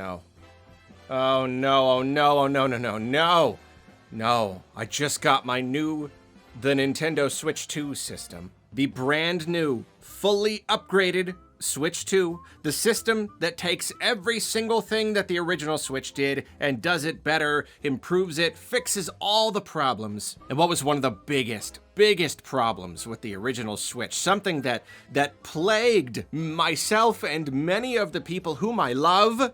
no. Oh no, oh no, oh no, no, no, no. No, I just got the Nintendo Switch 2 system. The brand new, fully upgraded Switch 2, the system that takes every single thing that the original Switch did and does it better, improves it, fixes all the problems. And what was one of the biggest problems with the original Switch, something that plagued myself and many of the people whom I love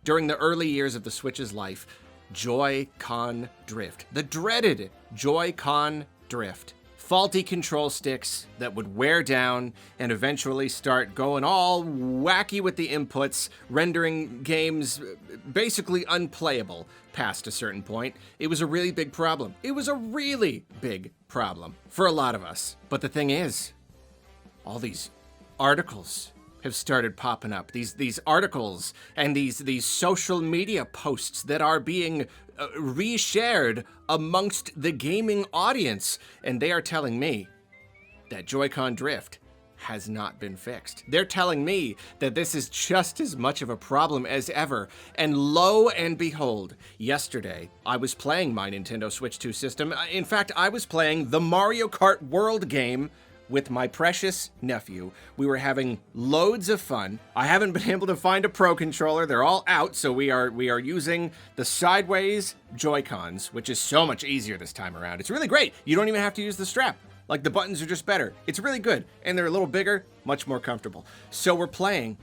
during the early years of the Switch's life, Joy-Con drift. The dreaded Joy-Con drift. Faulty control sticks that would wear down and eventually start going all wacky with the inputs, rendering games basically unplayable past a certain point. It was a really big problem. It was a really big problem for a lot of us. But the thing is, all these articles have started popping up. These articles and these social media posts that are being reshared amongst the gaming audience, and they are telling me that Joy-Con drift has not been fixed. They're telling me that this is just as much of a problem as ever. And lo and behold, yesterday I was playing my Nintendo Switch 2 system. In fact, I was playing the Mario Kart World game with my precious nephew. We were having loads of fun. I haven't been able to find a Pro controller. They're all out, so we are using the sideways Joy-Cons, which is so much easier this time around. It's really great. You don't even have to use the strap. Like, the buttons are just better. It's really good, and they're a little bigger, much more comfortable. So we're playing,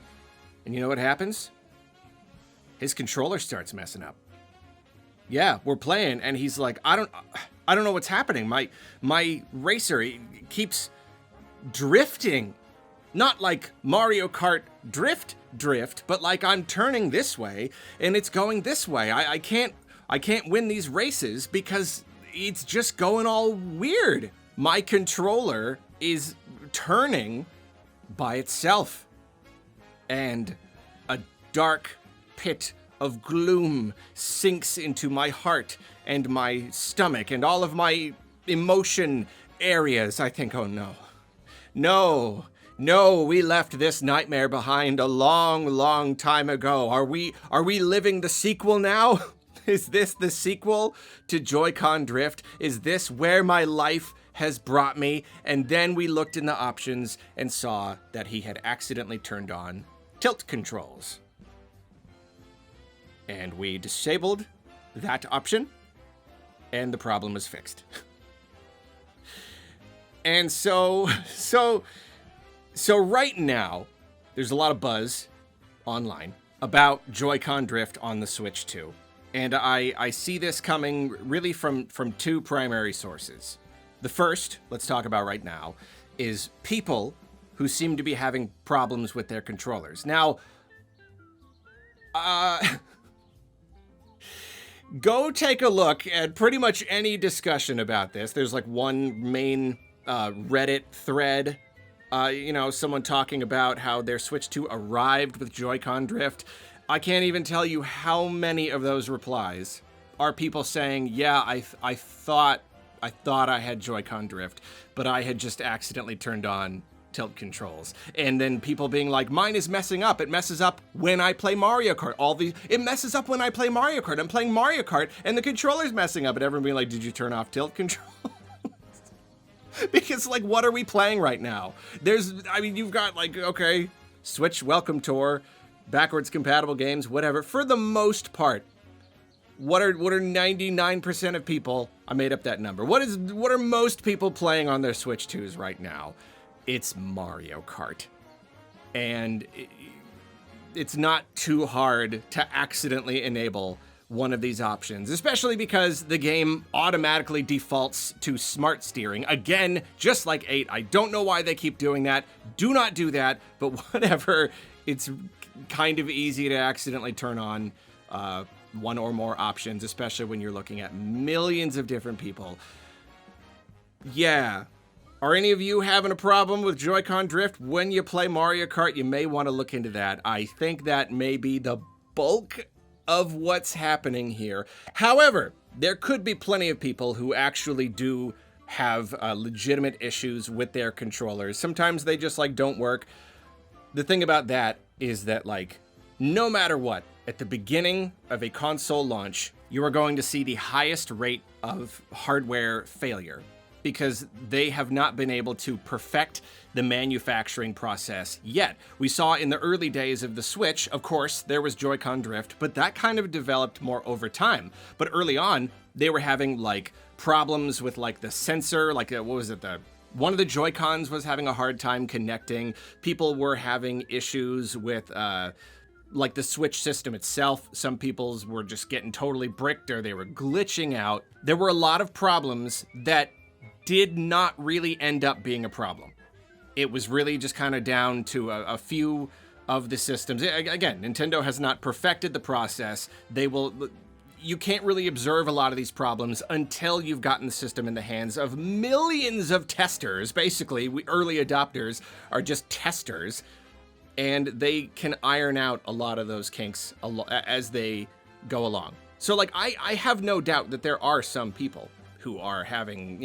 and you know what happens? His controller starts messing up. Yeah, we're playing, and he's like, I don't know what's happening. My racer keeps drifting. Not like Mario Kart drift, but like I'm turning this way and it's going this way. I can't win these races because it's just going all weird. My controller is turning by itself, and a dark pit of gloom sinks into my heart and my stomach and all of my emotion areas. I think, oh no. No, we left this nightmare behind a long time ago. Are we living the sequel now? Is this the sequel to Joy-Con drift? Is this where my life has brought me? And then we looked in the options and saw that he had accidentally turned on tilt controls. And we disabled that option, and the problem was fixed. And so right now, there's a lot of buzz online about Joy-Con drift on the Switch 2. And I see this coming really from two primary sources. The first, let's talk about right now, is people who seem to be having problems with their controllers. Now, go take a look at pretty much any discussion about this. There's like one main Reddit thread, someone talking about how their Switch 2 arrived with Joy-Con drift. I can't even tell you how many of those replies are people saying, yeah, I thought I had Joy-Con drift, but I had just accidentally turned on tilt controls. And then people being like, mine is messing up. It messes up when I play Mario Kart. It messes up when I play Mario Kart. I'm playing Mario Kart and the controller's messing up. And everyone being like, did you turn off tilt control? Because, like, what are we playing right now? You've got, like, okay, Switch Welcome Tour, backwards compatible games, whatever. For the most part, what are 99% of people? I made up that number. What are most people playing on their Switch 2s right now? It's Mario Kart. And it's not too hard to accidentally enable one of these options, especially because the game automatically defaults to smart steering. Again, just like 8. I don't know why they keep doing that. Do not do that, but whatever. It's kind of easy to accidentally turn on one or more options, especially when you're looking at millions of different people. Yeah. Are any of you having a problem with Joy-Con drift when you play Mario Kart? You may want to look into that. I think that may be the bulk of what's happening here. However, there could be plenty of people who actually do have legitimate issues with their controllers. Sometimes they just don't work. The thing about that is that no matter what, at the beginning of a console launch, you are going to see the highest rate of hardware failure because they have not been able to perfect the manufacturing process yet. We saw in the early days of the Switch, of course, there was Joy-Con drift, but that kind of developed more over time. But early on, they were having like problems with like the sensor, like what was it, one of the Joy-Cons was having a hard time connecting. People were having issues with like the Switch system itself. Some people's were just getting totally bricked or they were glitching out. There were a lot of problems that did not really end up being a problem. It was really just kind of down to a few of the systems. Again, Nintendo has not perfected the process. You can't really observe a lot of these problems until you've gotten the system in the hands of millions of testers. Basically, early adopters are just testers, and they can iron out a lot of those kinks as they go along. So, like, I have no doubt that there are some people who are having,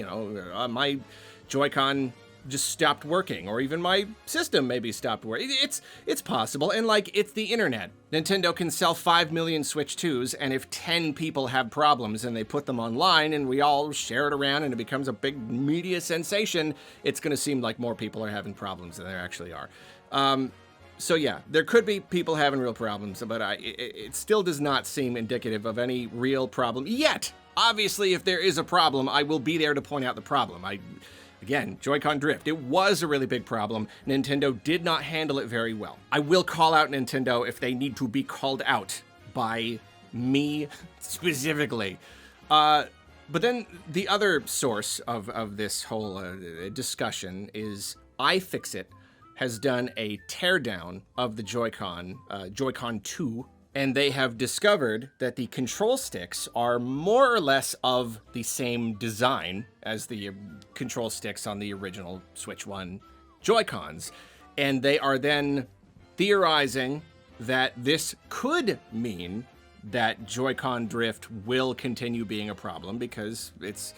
my Joy-Con just stopped working, or even my system maybe stopped working. It's possible, and like, it's the internet. Nintendo can sell 5 million Switch 2s, and if 10 people have problems and they put them online and we all share it around and it becomes a big media sensation, it's gonna seem like more people are having problems than there actually are. So yeah, there could be people having real problems, but it still does not seem indicative of any real problem yet. Obviously, if there is a problem, I will be there to point out the problem. Again, Joy-Con drift, it was a really big problem. Nintendo did not handle it very well. I will call out Nintendo if they need to be called out by me specifically. But then the other source of this whole discussion is iFixit has done a teardown of the Joy-Con 2, and they have discovered that the control sticks are more or less of the same design as the control sticks on the original Switch 1 Joy-Cons. And they are then theorizing that this could mean that Joy-Con drift will continue being a problem because it's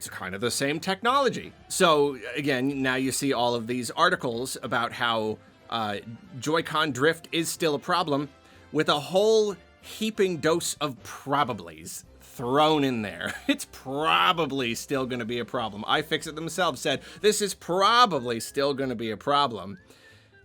kind of the same technology. So again, now you see all of these articles about how Joy-Con drift is still a problem, with a whole heaping dose of probablys thrown in there. It's probably still going to be a problem. iFixit themselves said, this is probably still going to be a problem.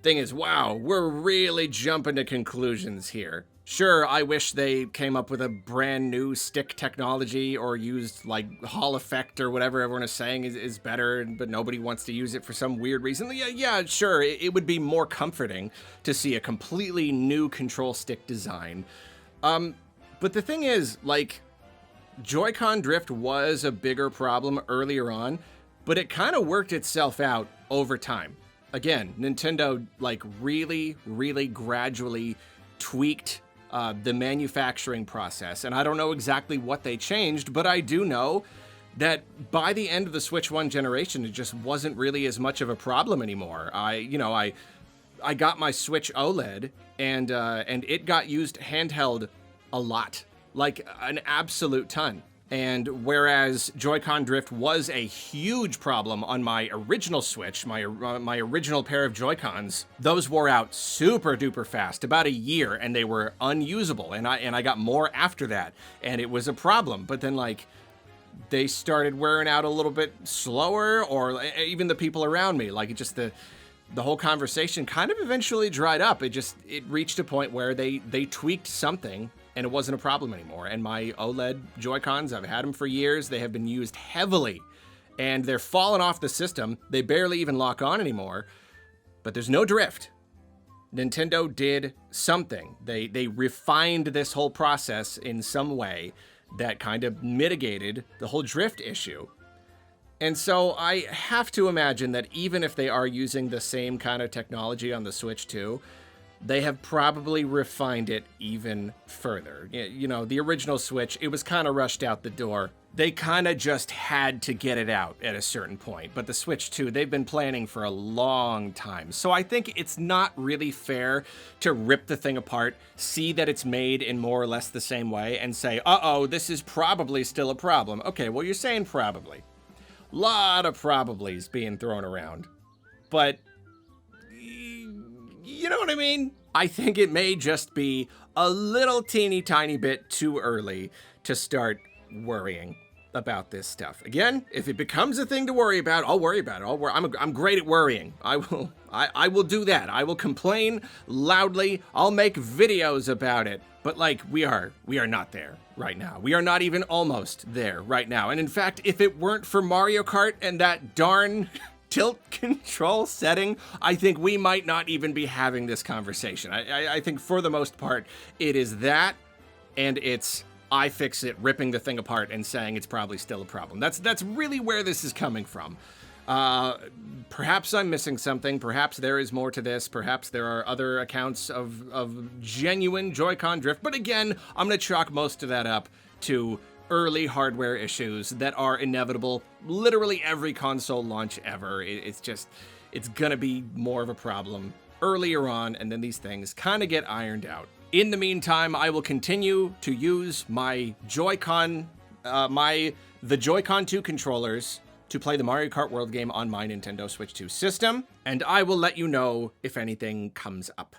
Thing is, wow, we're really jumping to conclusions here. Sure, I wish they came up with a brand new stick technology or used like Hall effect or whatever everyone is saying is better, but nobody wants to use it for some weird reason. Yeah, sure, it would be more comforting to see a completely new control stick design. But the thing is, like, Joy-Con drift was a bigger problem earlier on, but it kind of worked itself out over time. Again, Nintendo like really, really gradually tweaked the manufacturing process, and I don't know exactly what they changed, but I do know that by the end of the Switch 1 generation, it just wasn't really as much of a problem anymore. I got my Switch OLED, and it got used handheld a lot, like an absolute ton. And whereas Joy-Con drift was a huge problem on my original Switch, my original pair of Joy-Cons, those wore out super duper fast, about a year, and they were unusable. And I got more after that, and it was a problem. But then like they started wearing out a little bit slower, or even the people around me, like it just the whole conversation kind of eventually dried up. It reached a point where they tweaked something, and it wasn't a problem anymore. And my OLED Joy-Cons, I've had them for years. They have been used heavily, and they're falling off the system. They barely even lock on anymore, but there's no drift. Nintendo did something. They refined this whole process in some way that kind of mitigated the whole drift issue. And so I have to imagine that even if they are using the same kind of technology on the Switch 2, they have probably refined it even further. You know, the original Switch, it was kind of rushed out the door. They kind of just had to get it out at a certain point. But the Switch 2, they've been planning for a long time. So I think it's not really fair to rip the thing apart, see that it's made in more or less the same way, and say, uh-oh, this is probably still a problem. Okay, well, you're saying probably. Lot of probablys being thrown around. But you know what I mean? I think it may just be a little teeny tiny bit too early to start worrying about this stuff. Again, if it becomes a thing to worry about, I'll worry about it. I'm great at worrying. I will do that. I will complain loudly. I'll make videos about it. But like, we are not there right now. We are not even almost there right now. And in fact, if it weren't for Mario Kart and that darn tilt control setting, I think we might not even be having this conversation. I think for the most part, it is that, and it's iFixit ripping the thing apart and saying it's probably still a problem. That's really where this is coming from. Perhaps I'm missing something. Perhaps there is more to this. Perhaps there are other accounts of genuine Joy-Con drift. But again, I'm going to chalk most of that up to early hardware issues that are inevitable. Literally every console launch ever. It's going to be more of a problem earlier on, and then these things kind of get ironed out. In the meantime, I will continue to use my Joy-Con, the Joy-Con 2 controllers to play the Mario Kart World game on my Nintendo Switch 2 system, and I will let you know if anything comes up.